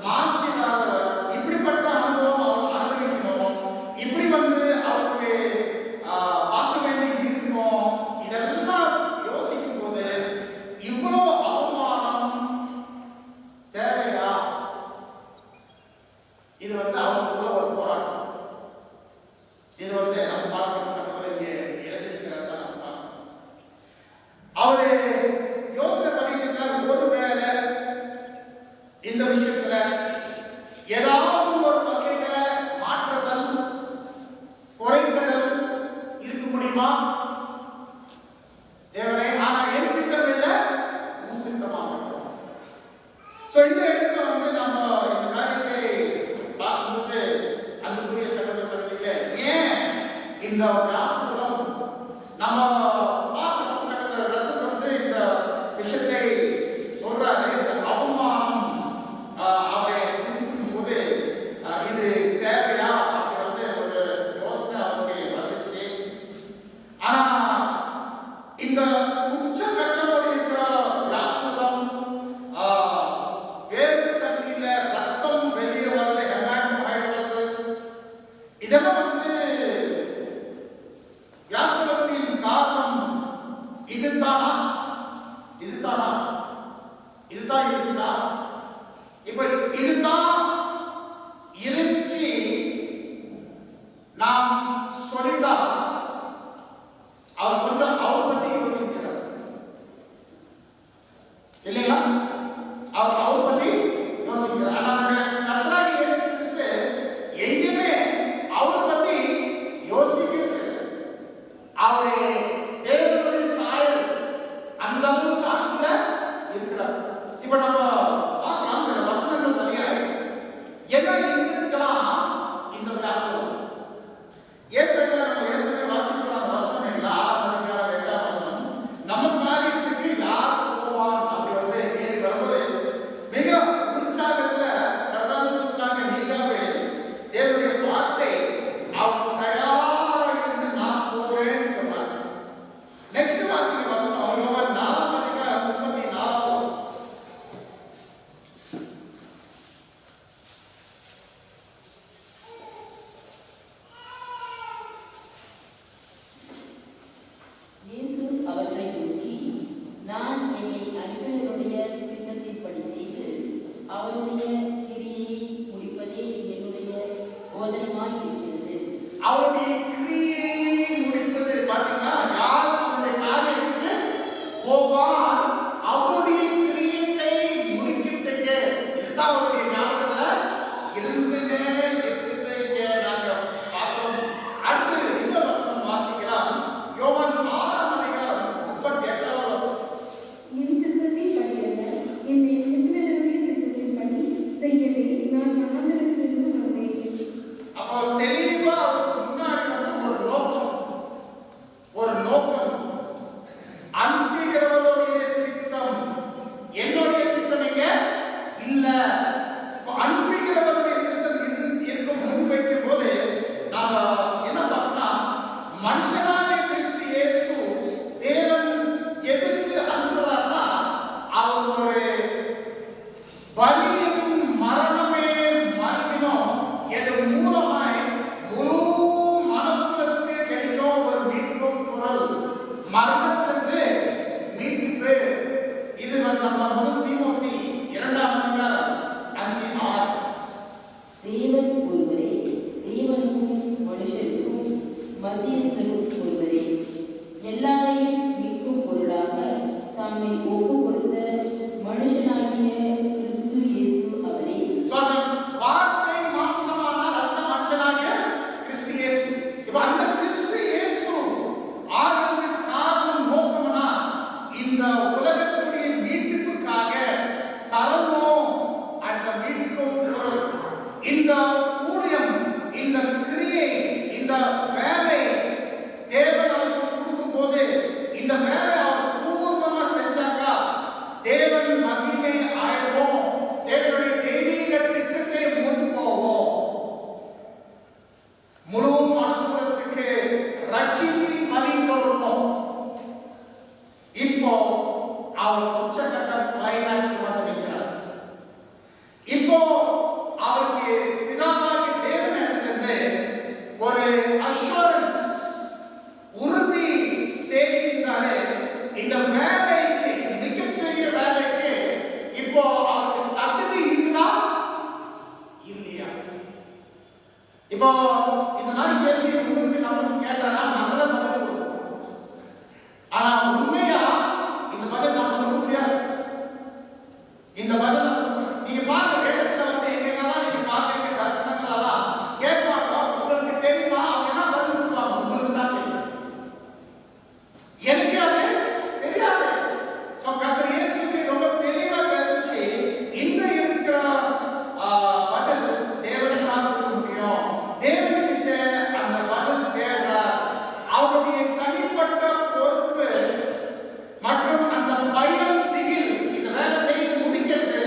மாசிடாதவர், இப்படிப்பட்ட அனுபவம் அவர் அனுபவிக்கணும். இப்படி அவருக்கு பார்க்க வேண்டி இருக்கும். இதெல்லாம் யோசிக்கும் போது இவ்வளவு அவமானம் தேவையா? இது அவருக்குள்ள ஒரு போராட்டம். இது நம்ம பார்க்கணும். சகோதரங்க இறந்துச்சுக்கிறத நம்ம பார்க்கணும். அவரு யோசனை பண்ணிட்டு ஒருவேளை இந்த விஷயத்துல ஏதாவது ஒரு வகையில மாற்றுதல், குறைந்தல் இருக்க முடியுமா? தேவனை ஆனா என் சித்தம் இல்லை, உன் சித்தமாக. இந்த இடத்துல நம்ம இந்த காரியத்தை பார்க்கும்போது அன்புக்குரிய சகோதர சகோதரிகளே, ஏன் இந்த வியாக்குலம் நம்ம பார்க்கணும்? சகோதரர் ரசல் இந்த விஷயத்தை சொல்றாரு. இந்த அவமானம் அவரை சிந்திக்கும் போது இது தேவையா அப்படி ஒரு யோசனை அவருக்கு வந்துச்சு. ஆனா இந்த உச்சகட்டத்தோடு இருக்கிற வியாக்குலம், வேறு தண்ணீர்ல ரத்தம் வெளியே வருது, ஹெமாட்டோஹைட்ரோசிஸ், இதெல்லாம் வியாக்குலத்தின் காரணம் இதுதானா? இதுதான் இருந்துச்சா? இப்ப இதுதான் இருந்துச்சு நாம் சொல்லிட்டா அவர் கொஞ்சம் அவர் பத்தி யோசிக்கிறார் இல்லைங்களா? அவர் பத்தி யோசிக்கிறார். ஆனா கர்த்தராகிய இயேசு கிறிஸ்து எங்கேயுமே அவர் பத்தி யோசிக்கிறது. அவரை தேவனுடைய சாயல் அந்த அளவுக்கு அங்க இருக்கிறார். இப்ப நம்ம அன்பிக்கிறவருடைய சித்தம் இருக்கும் முன் வைக்கும் போது நாம என்ன பார்த்தோம்னா, மனுஷனாகிய கிறிஸ்து இயேசு தேவன் எதுக்கு அனுப்புறார்னா, அவர் ஒரு பலியின் மரணமே மறிக்கணும், எதன் மூலமாய் முழு மனக்குலத்துக்கு கிடைக்கும் ஒரு மீட்கும் குரல், மரணத்திலிருந்து மீட்பு. இது நம்ம முதல் தீமோத்தி 2:5-6. தேவன் ஒருவரே, தேவனுக்கும் மனுஷருக்கும் மத்தியஸ்தரும் ஒருவரே, எல்லாரையும் மீட்கும் பொருளாக தம்மை ஒப்பு கொடுத்த மனுஷனாகிய கிறிஸ்து இயேசு அவரே. வார்த்தை மாம்சமானால் அர்த்தம் மனுஷனாகிய கிறிஸ்து இயேசு. இப்ப அந்த கிறிஸ்து இயேசு ஆகிறது காரணம் நோக்கம்னா, இந்த உலகத்துடைய மீட்புக்காக தரணும் அந்த மீட்கும் பொருள். இந்த ஊழியம், இந்த கிரியை, இந்த வேலை தேவன் அவருக்கு கொடுக்கும் போது இந்த வேலை அவர் பூர்ணமா செஞ்சாக்கா தேவன் மகிமை ஆயிடுவோம், தேவனுடைய தெய்வீக திட்டத்தை முன் போவோம், முழு மனக்குலத்துக்கு ரட்சிப்பின் பலி கொடுப்போம். இப்போ அவர் உச்சகட்ட கிளைமேக்ஸ் வந்துவிட்டார். இப்போ அவருக்கு பிதாவாகிய தேவனிடத்திலிருந்து ஒரு அஷூரன்ஸ், உறுதி தேடிக்கின்றாலே இந்த வேலைக்கு, மிகப்பெரிய வேலைக்கு இப்போ அவருக்கு தகுதி இருக்குதா இல்லையா? இப்போ இந்த மாதிரி கேள்வி உங்களுக்கு நமக்கு கேட்டானா நம்மள பதில் கொடுப்போம். ஆனா உண்மையா இந்த பதில் நம்ம கொடுக்க முடியாது. இந்த பதில் நீங்க பாருங்க, வேதத்துல வந்து எங்கெல்லாம் நீங்க பாக்குறீங்க தரிசனங்களெல்லாம் கேட்பாங்க, உங்களுக்கு தெரியுமா? அவங்க என்ன பதில் கொடுப்பாங்க? உங்களுக்கு தான் தெரியும், எனக்கு அது தெரியாது. சோ கர்த்தர் இயேசுக்கு ரொம்ப தெளிவா தெரிஞ்சு இந்த இருக்கிற பதில் தேவன் தான் கொடுக்க முடியும். தேவன் கிட்ட அந்த பதில் தேவை. அவருடைய தனிப்பட்ட பொறுப்பு மற்றும் அந்த பயம், திகில், இந்த வேலை செய்து முடிக்கிறது,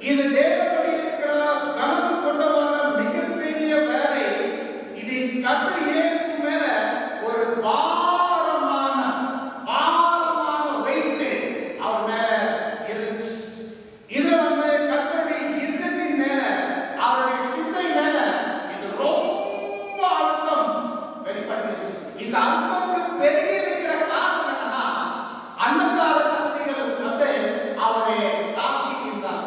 இது தேவனுடைய இருக்கிற கனம் கொண்டு வர மிகப்பெரிய வேலை. இது கர்த்தர் இயேசு மேல ஒரு பாரமான வெயிட் அவர் மேல இருந்துச்சு. இதுல வந்து கர்த்தருடைய இருதயத்தின் மேல, அவருடைய சிந்தை மேல இது ரொம்ப அழுத்தம் வெளிப்பட்டுச்சு. இந்த அழுத்தத்துக்கு பெருகி இருக்கிற காரணம் என்னன்னா, அந்தகார சக்திகள் வந்து அவரை தாக்கிக்கின்றார்.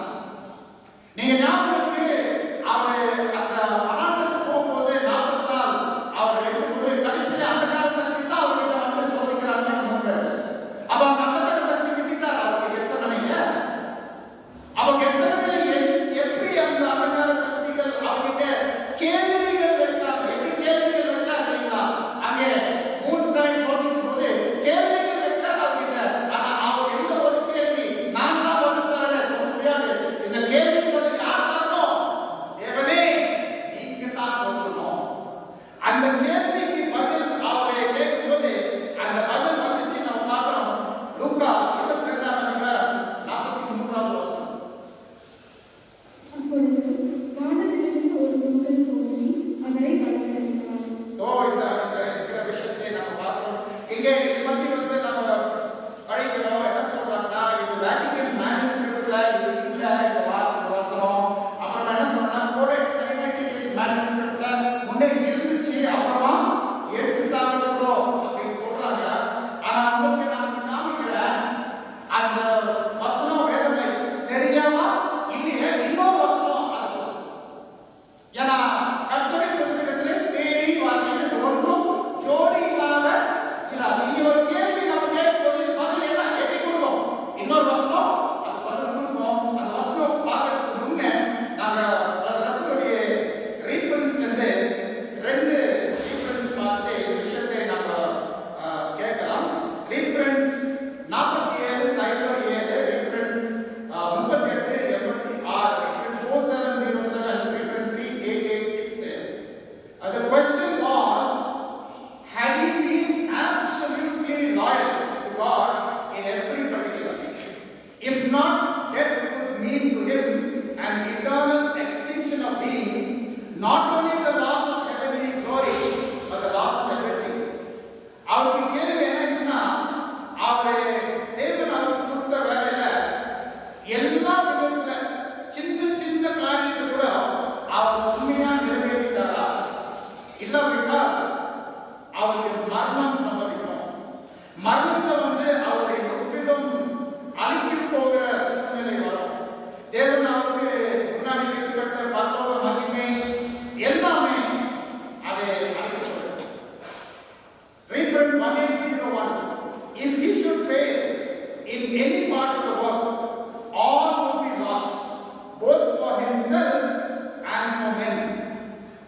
not only the loss of heavenly glory but the loss of everything. அவருக்கு கேள்வி என்னச்சுன்னா, அவரு தேவன் அவருக்கு கொடுத்த வேலையில எல்லா விதத்துல சின்ன சின்ன காரியத்தை கூட அவர் உண்மையா நிறைவேற்றிட்டாரா, இல்லாவிட்டால் அவருக்கு மரணம் சம்பவிக்கும். மரணத்துல அவருடைய முற்றிலும் அழித்து போகிற சூழ்நிலை வரும். தேவன் அவருக்கு முன்னாடி வைக்கப்பட்ட பரலோக மகிமை எல்லாமே அதை அழிக்கப்படும். Reprint 1801. If he should fail in any part of the work, all would be lost, both for himself and for men.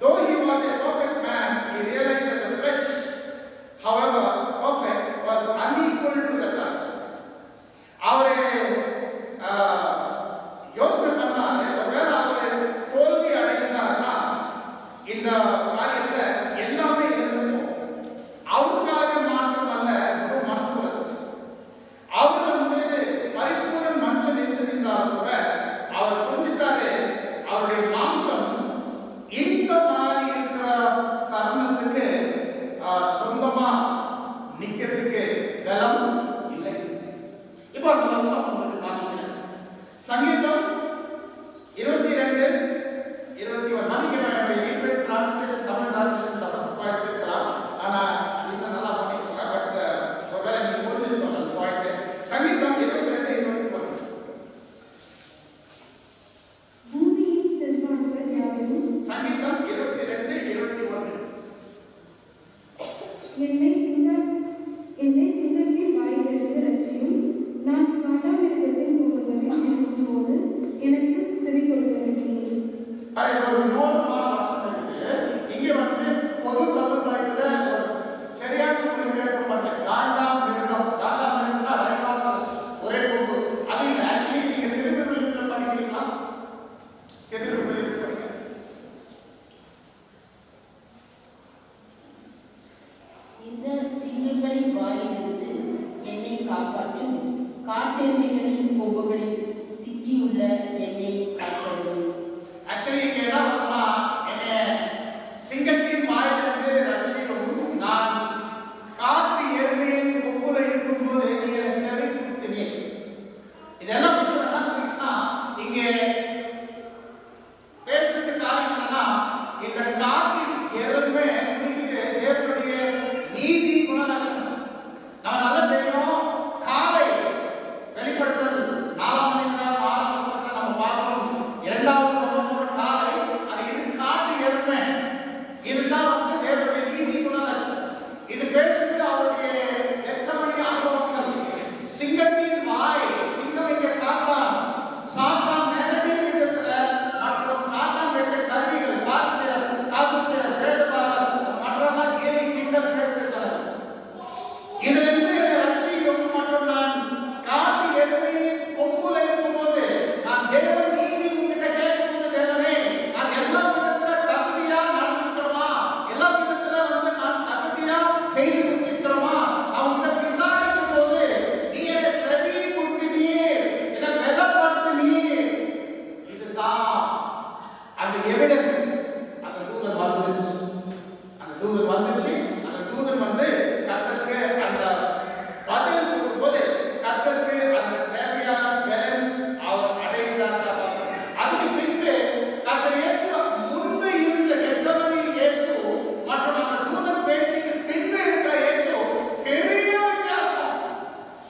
Though he was a perfect man, he realized that the flesh, however perfect, was unequal to the task. அவரை யோசனை பண்ணாரு, ஒருவேளை அவரை தோல்வி அடைந்தார்னா இந்த காரியத்துல எல்லாமே இருந்திருக்கும். அவருக்காக மாற்றம் அல்ல, ஒரு மனக்குறைச்சல். அவர் பரிபூர்ண மனுஷன் இருந்திருந்தாலும் கூட அவர் புரிஞ்சுட்டாரு, அவருடைய மாம்சம் இந்த மாதிரி இருக்கிற தருணத்துக்கு சொந்தமா நிக்கிறதுக்கு பலம் இல்லை. இப்போ அந்த வசனம் உங்களுக்கு காமிக்கிறேன். சங்கீதம் 22:21. மன்னிக்கிறேன், என்னுடைய டிரான்ஸ்லேஷன் தமிழ் டிரான்ஸ்லேஷன் தப்பா இருக்கலாம். ஆனா இன்னும் நல்லா பண்ணிருக்காங்க. பட் ஒருவேளை நீங்க புரிஞ்சுக்கணும் அந்த பாயிண்ட். சங்கீதம் 22:21. பூமியின் செல்வாக்குகள் யாவும் சங்கீதம் 22:21. என்னை சிங்கத்தின் வாயிலிருந்து ரட்சியும், நான் காண்டாமிருகத்தின் கொம்புகளில் இருக்கும்போது எனக்கு செவி கொடுக்க வேண்டியது. ஒரு நோட்டமான வசனம் இருக்கு. இங்க பொது தமிழ் வாய்ப்புல சரியான மொழிபெயர்ப்பு பண்ணல. காண்டாமிருகம், காண்டாமிருகம்னா ரைனோசரஸ், ஒரே கொம்பு. அது இல்லை. ஆக்சுவலி நீங்க திருப்பி பண்ணிக்கிறீங்களா? திருப்பி படிங்க. இந்த சிங்கங்களின் வாயிலிருந்து என்னை காப்பாற்றும், காட்டெருமைகளின் கொம்புகளில் சிக்கியுள்ள என்னை காப்பாற்றும். ஆக்சுவலி இங்க என்ன பண்ணா, என்னை சிங்கத்தின் வாயிலிருந்து ரட்சிக்கும், நான் காட்டு எருமையின் கொம்புல இருக்கும்போது நீ என்னை செவி கொடுத்தீங்க. இதெல்லாம் விஷயம் என்ன புரியுதுன்னா, இங்க பேசுறது காரணம் என்னன்னா, இந்த காட்டு எருமை குறிக்குது தேவனுடைய நீதி குணலட்சணம். நம்ம நல்லா தெரியும், காலை வெளிப்படுத்தல் 4ஆம் அதிகாரம் 6ஆம் வசனத்துல நம்ம பார்க்கிறோம். 2வது வசனம் காலை, அது இது காட்டு எருமை. இதுதான் தேவனுடைய நீதி குணலட்சணம். இது பேசுறது அவருடைய எச்சமணி அனுபவங்கள். சிங்கத்தின் வாய், சிங்கம் இங்க சாத்தான், சாத்தான் நேரடி விதத்துல மற்றும் சாத்தான் வச்ச கருவிகள், பாசியர், சாதுசியர், வேதபாரர், மற்றெல்லாம் கேலி கிண்டல் பேசுகிறார். இதுல இருந்து ரட்சியும் மற்றும் நான் காட்டு எருமையின் கொம்புல இருக்கும்போது நான் தேவன் நீதி உங்ககிட்ட கேட்கும்போது, தேவனே நான் எல்லா விதத்துல தகுதியா நடந்துக்கிறோமா, எல்லா விதத்துல நான் தகுதியா செய்து முடிச்சிருக்கிறோமா, அவங்க விசாரிக்கும் போது நீ என்னை செவி கொடுத்தீர், என்னை பலப்படுத்தினீர். இதுதான் அந்த எவிடன்ஸ். அந்த தூதன் வந்துச்சு, அந்த தூதன் வந்துச்சு. அந்த தூதன் கர்த்தருக்கு அந்த பதில் கொடுக்கும்போது கர்த்தருக்கு அந்த தேவையான பலன் அவர் அடைந்தார். அதுக்கு பின்பு கர்த்தர் இயேசு முன்பு இருந்த கெத்செமனே இயேசு மற்றும் அந்த தூதன் பேசிக்கு பின்பு இருக்கிற இயேசு பெரிய வித்தியாசம்,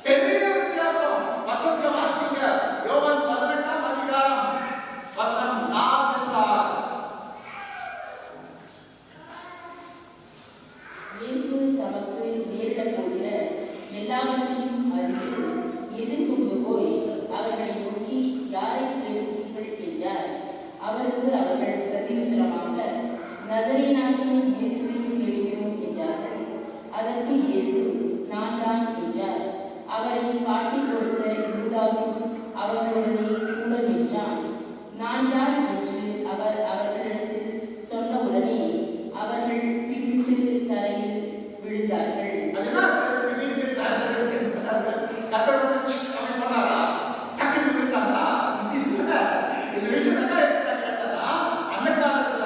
பெரிய வித்தியாசம். வசனத்தை வாசிங்க. யோவான் 18ஆம் அதிகாரம் வசனம் 4-6. இயேசு தமக்கு நேரிடப் போகிற எல்லாவற்றையும் அறிந்து எதிர்கொண்டு போய் அவர்களை நோக்கி, யாரை தேடுகிறீர்கள் என்றார். அவருக்கு அவர்கள் பிரதியுத்தரமாக, நசரேயனாகிய இயேசுவை தேடுகிறோம் என்றார்கள். அதற்கு இயேசு, நான் தான் என்றார். அவரை காட்டிக் கொடுத்த யூதாசும் அவர்களுடனே கூட நின்றான். நான் தான் என்று அவர் அவர்களிடத்தில் சொன்னவுடனே அவர்கள் பிடித்து தரையில் விழுந்தார்கள். அந்த காலத்துல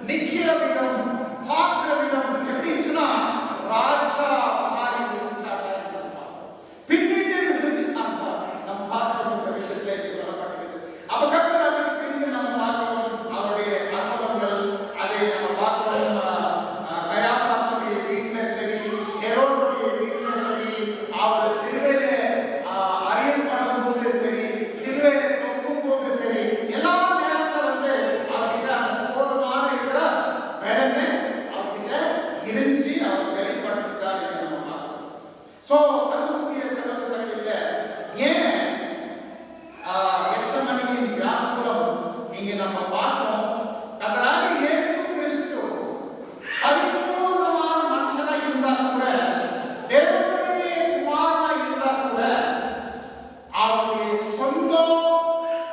நிக்கிற விதம், பார்க்கிற விதம் எப்படி இருந்துச்சுன்னா ராஜா மாதிரி இருந்துச்சாங்க. பின்னிட்டு விழுந்துட்டாங்க. நம்ம பார்க்கிற விஷயத்துல சொல்லப்பட்டிருக்கு. அப்ப கர்த்தர் அதுக்கு பின்பு நம்ம பார்க்கிறோம் அவருடைய அனுபவங்கள். அதை நம்ம பார்க்கிறோம். கயாபாசுடைய வீட்டுல சரி, ஹெரோதுடைய வீட்டுல சரி, அவர் சிலுவையில அறியப்படும் போது சரி, சிலுவையில தொங்கும் போது சரி, எல்லா நேரத்துல அவர்கிட்ட போதுமான இருக்கிற வேலைங்க அவர்கிட்ட இருந்துச்சு. அவர் வெளிப்படுத்திருக்காரு நம்ம பார்க்கிறோம். சோ அன்புக்குரிய சகோதரர்களே, ஏன் எக்ஸமனியின் வியாக்குலம் இங்க நம்ம பார்க்கிறோம். கர்த்தராகிய இயேசு கிறிஸ்து பரிபூர்ணமான மனுஷனா இருந்தா கூட, தேவனுடைய குமாரனா இருந்தா கூட, அவருடைய சொந்த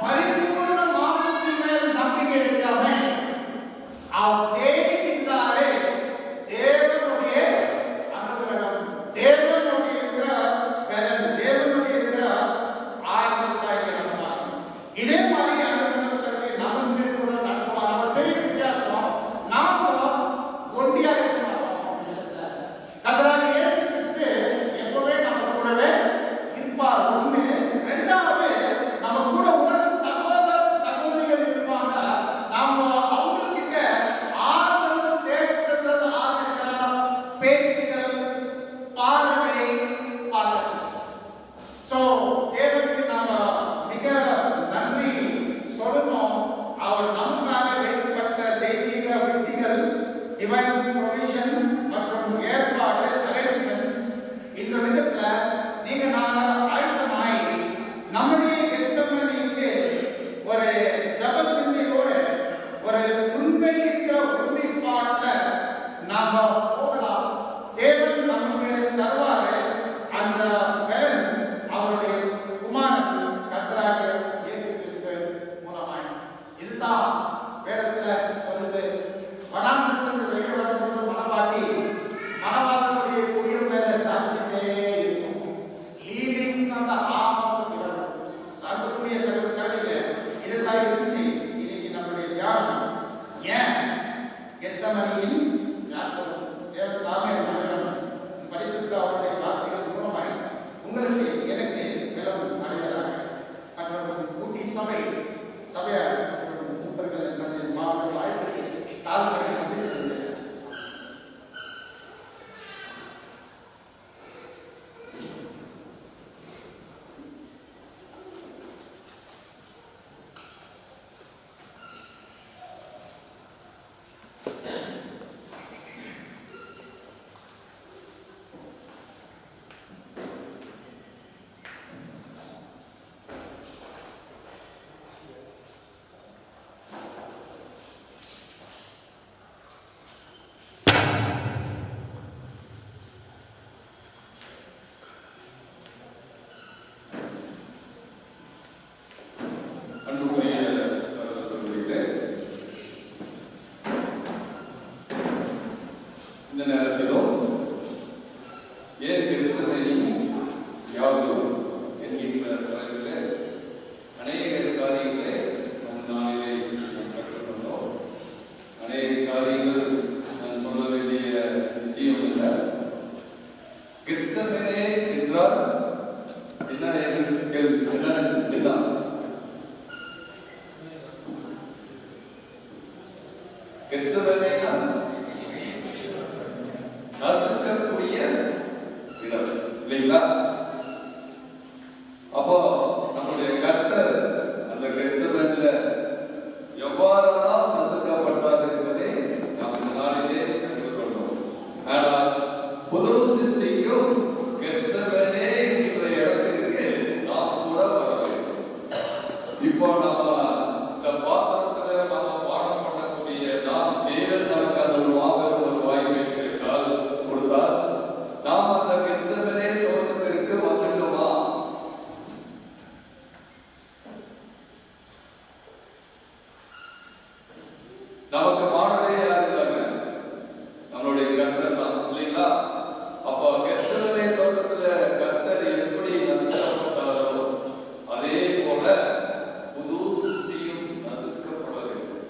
பரிபூர்ண மாம்சத்தின் மேல் நம்பிக்கை வைக்காம அவர் தேடிக்கிட்டாரே தேவனுடைய அனுகிரகம், தேவனுடைய இருக்கிற பலன், தேவனுடைய இருக்கிற ஆயுதத்தாய் நம்ம பார்க்கணும். இதே மாதிரி அந்த சந்தர்ப்பத்தில் நமக்கு கூட நடத்துவாங்க. பெரிய வித்தியாசம். நாம ஒண்டியா இருக்க மாட்டோம். கர்த்தராகிய இயேசு கிறிஸ்து எப்பவுமே நம்ம கூடவே இருப்பார். ஒண்ணு. ரெண்டாவது, நம்ம கூட உடன் சகோதர சகோதரிகள் இருப்பாங்க. நாம அவங்ககிட்ட ஆறுதல் தேடுதல் ஆதரிக்கலாம், பேச்சுகள், பார்வை பார்க்கலாம். சோ தேவனுக்கு நாம மிக நன்றி சொல்லணும். அவர் நமக்காக வைக்கப்பட்ட தெய்வீக விதிகள், டிவைன் ப்ரொவிஷன் மற்றும் ஏற்பாடு, அரேஞ்ச்மெண்ட்ஸ், இந்த விதத்துல நீங்க நாம ஆயத்தமாய் நம்முடைய எக்ஸமனிக்கு ஒரு ஜப சிந்தையோட ஒரு உண்மை இருக்கிற உறுதிப்பாட்டுல நாம போகலாம். தேவன் நமக்கு தருவாரு அந்த பலன் அவருடைய குமாரன் கர்த்தராகிய இயேசு கிறிஸ்து மூலமாய். இதுதான் வேதத்துல சொல்லுது. வனாந்தரத்திலிருந்து வெளியே வரும்போது மனவாளனுடைய உயிர் மேல சாட்சிட்டே இருக்கும். லீவிங் அந்த ஆமாவுக்கு சார்ந்தக்கூடிய சகோதரர்களே, இதுதான் இருந்துச்சு இன்னைக்கு நம்முடைய தியானம். ஏன் கெத்செமனியின் வியாக்குலம் தேவன் தாமே பரிசுத்த அவருடைய வார்த்தைகள் மூலமாய் உங்களுக்கு எனக்கு விளம்பரம் அடைகிறார். மற்றும் கூட்டி சபையார் மூப்பர்கள் நமது மாவட்ட வாய்ப்புக்கு தாழ்மையை நம்பியிருக்கிறது. இந்த நேரத்திலும் ஏன் கெத்செமனி வியாக்குலம் என்கின்ற தலைப்பில் அநேக காரியங்களை நம் நாளிலே கற்றுக்கொண்டோம். அநேக காரியங்கள் நான் சொல்ல வேண்டிய விஷயம் இல்லை. கெத்செமனே என்றால் என்ன என்று கேள்வி கெத்செமனேனா நசுக்கக்கூடிய இடம் இல்லைங்களா? அப்போ நம்முடைய கர்த்தர் அந்த கெத்செமனில எவ்வாறெல்லாம் நசுக்கப்பட்டார் என்பதை நாம் இந்த நாளிலே கற்றுக்கொண்டோம். ஆனால் புது சிருஷ்டிக்கும் கெத்செமனே என்ற இடத்திற்கு நாம் கூட வர வேண்டும். இப்போ நம்ம இந்த பாத்திரத்துல நம்ம பாடம் பண்ணக்கூடிய நாம் தேவன் நமக்கு அந்த ஒரு மாபெரும் ஒரு வாய்ப்பை கொடுத்தால் நாம் அந்த கெத்செமனே தோட்டத்திற்கு வந்துட்டோமா? நமக்கு மாணவரே யார் இருந்தாங்க? நம்மளுடைய கர்த்தர் தான் இல்லைங்களா? அப்போ கெத்செமனே தோட்டத்துல கர்த்தர் எப்படி நசுக்கப்பட்டாரோ அதே போல புது சிருஷ்டியும் நசுக்கப்பட வேண்டும்.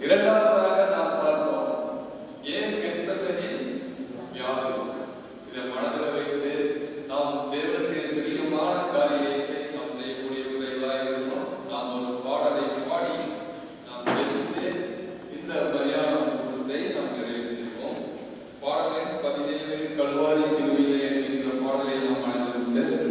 இரண்டாவதாக நாம் பார்த்தோம் ஏன் கெத்செமனே வியாதி. இதை மனதில் வைத்து நாம் தேவனுக்கு பிரியமான காரியத்தை நாம் செய்யக்கூடிய பிள்ளைகளாக இருந்தோம். நாம் ஒரு பாடலை பாடி நாம் தெரிந்து இந்த பலியான கூட்டத்தை நாம் நிறைவு செய்வோம். பாடலை 17 கல்வாரி சிலுவையிலே என்கின்ற பாடலை நாம் அனைவரும் சேர்த்து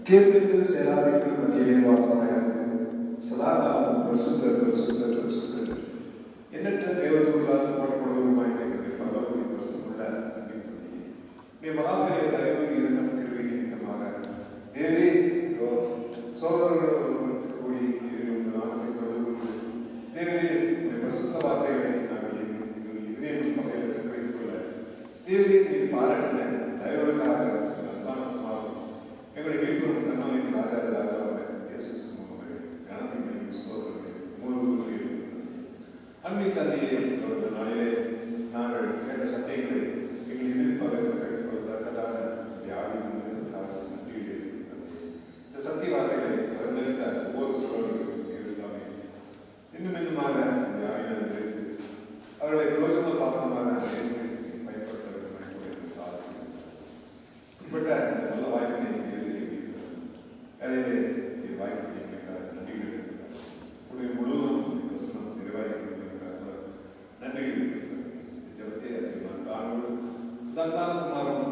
கேட்பிற்கு சேராதிக்கு மத்தியிலே வாசமாயிருந்து சதாகாலம் பிரசுத்தர் பிரசுத்தர் பிரசுத்தர் எண்ணற்ற தேவதூர்களால் போடப்படுவதுமாய் இருக்கிறது பகவதி பிரசுத்தமுள்ள நீ மகாபெரிய தயவு இருந்தும் திருவி நிமித்தமாக தேவரே சோதரர்கள் கூடி உங்கள் நாமத்தை தொடர்பு தேவரே உங்கள் பிரசுத்த வார்த்தைகளை நாங்கள் இதயம் வகையில் வைத்துக் கொள்ள தேவரே நீ பாராட்டின தயவுகளுக்காக அன்பானமாகும் எங்களுடைய மீட்பும் கண்ணாவின் ராஜா ராஜாவாக இயேசு கணத்தின் சோதரர்களை முழு அன்பை தந்தையை இந்த நாளிலே நாங்கள் கேட்ட சத்தியங்களை எங்கள் இணைப்பாக கழித்துக் கொள்வதற்கான தியாகி நன்றி இந்த சத்திய வார்த்தைகளை வளர்ந்தெடுத்த ஒவ்வொரு சோழர்களுக்கும் எல்லாமே இன்னும் இன்னுமாக தியாகினது அவர்களை பிரயோஜன பாத்திரமாக பயன்படுத்த இப்பட்ட நல்ல வாய்ப்பினை வேலையிலே வாய்ப்பினை நன்றிகள் உடைய முழுவதும் வசனம் நிறைவாயிருக்கிறார் நன்றிகள் ஜபத்தை நான் தானோடு உதாரணமாக